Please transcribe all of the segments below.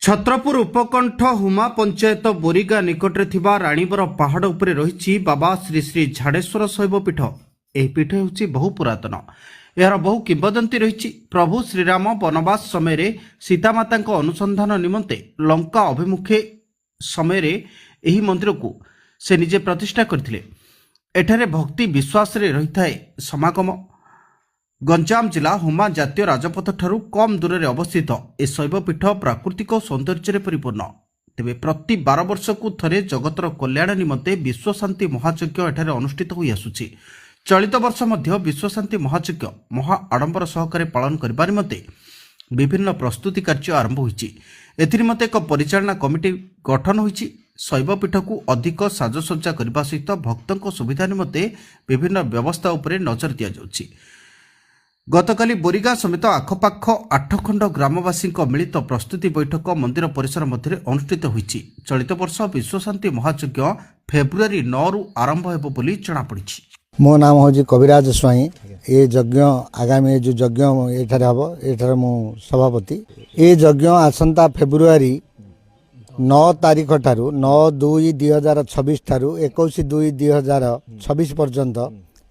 छत्रपुर उपकंठ हुमा पंचायत बोरीगा निकटरे थिबा राणीबर पहाड़ उपरे रही बाबा श्री श्री झाड़ेश्वर शैवपीठ। यह पीठ होउछि बहु पुरातन। यार बहु किंवदंती रही। प्रभु श्रीराम वनवास समय सीतामाता अनुसंधान निमंते लंका अभिमुखे समय यही मंदिर को से निजे प्रतिष्ठा करथिले। एठारे भक्ति विश्वास रे रही थाए समागम। गंजाम जिला हुमा जातीय राजपथ ठारू कम दूर में अवस्थित ए शैवपीठ प्राकृतिक सौंदर्य परिपूर्ण। तेबे प्रति 12 वर्ष को थरे जगतर कल्याण निमंते विश्वशांति महायज्ञ एठारे अनुष्ठित होई आसुछि। चलित वर्ष मध्य विश्वशांति महायज्ञ महा आडंबर सहकारे पालन करबा निमंते विभिन्न प्रस्तुति कार्य आरंभ होईछि। एथिनिमंते एक परिचालना कमिटी गठन होईछि। शैवपीठ को अधिक साजसज्जा करबा सहित भक्तों सुविधा निमंते विभिन्न व्यवस्था उपरे नजर दिया जाउछि। गतकाली बोरीगा समेत आखपाख 8 खंड ग्रामवासी मिलित प्रस्तुति बैठक मंदिर परिसर मध्य अनुष्ठित होईछि। चलित वर्ष विश्वशांति महायज्ञ फेब्रुआरी 9 रु आरंभ हेबो बोली जणापड़ी। मो नाम हूँ कविराज स्वाई। ये यज्ञ आगामी जो यज्ञ एठारे हम एठारे मु सभापति। ये यज्ञ आसंता फेब्रुआरी 9 तारीख ठारू 9/2/2026 ठारू 21/2/2026 पर्यंत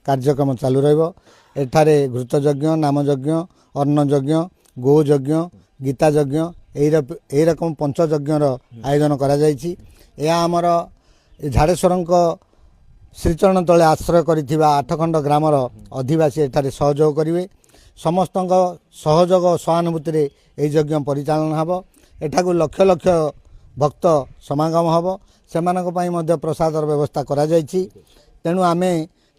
कार्यक्रम चालू रहिबो। एठारे घृत यज्ञ, नाम यज्ञ, अन्न यज्ञ, गो यज्ञ, गीता यज्ञ यही रकम पंच यज्ञर आयोजन करा जायछि। या आमर झाड़ेश्वर श्रीचरण तले आश्रय करिथिबा 8 खंड ग्रामर अधिवासी एठारे सहयोग करिवे। समस्त सहयोग सहानुभूति रे एही यज्ञ परिचालन हबो। एठाकु लक्ष लक्ष भक्त समागम हबो। सेमानक पई मध्ये प्रसादर व्यवस्था करा जायछि। तेणु आमे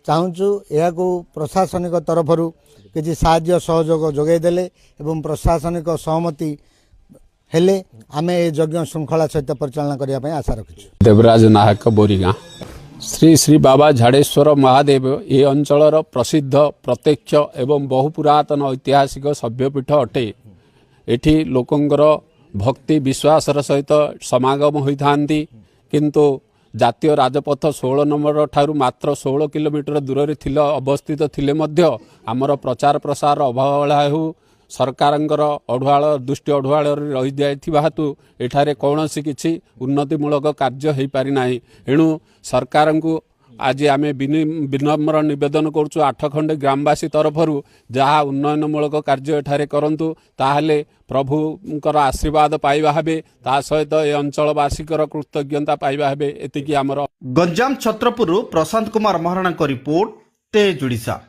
चाहूँ यह प्रशासनिक तरफ किसी साहाय्य सहयोग जोगेदेले एवं प्रशासनिक सहमति हेले आमे ए यज्ञ श्रृंखला सहित परिचालना करने आशा रखी। देवराज नायक बोरीगा श्री श्री बाबा झाड़ेश्वर महादेव ये अंचलर प्रसिद्ध प्रत्यक्ष एवं बहु पुरातन ऐतिहासिक सभ्यपीठ अटे। एठी लोकंकर भक्ति विश्वास सहित समागम होता किंतु जातीय राजपथ 16 नंबर ठारू मात्र 16 किलोमीटर दूर रे अवस्थित थिले मध्य आमर प्रचार प्रसार अभावला हो सरकारंकर अढ़ुआल दृष्टि अढ़ुआल रही जाइथिबा हेतु एठारे कौनसी किछि उन्नतिमूलक कार्य हो पारि नाही। एणु सरकार को आज आम विनम्र निवेदन करुचु 8 खंड ग्रामवासी तरफरु जहाँ उन्नयनमूलक कार्य एठारे करंतु ताहले प्रभुंकर आशीर्वाद पाइबा हेबे। ता सहित ए अंचलवासीकर कृतज्ञता पाइबा हेबे। एतिकी आमर गंजाम छत्रपुर प्रशांत कुमार महाराणा को रिपोर्ट तेज ओडिशा।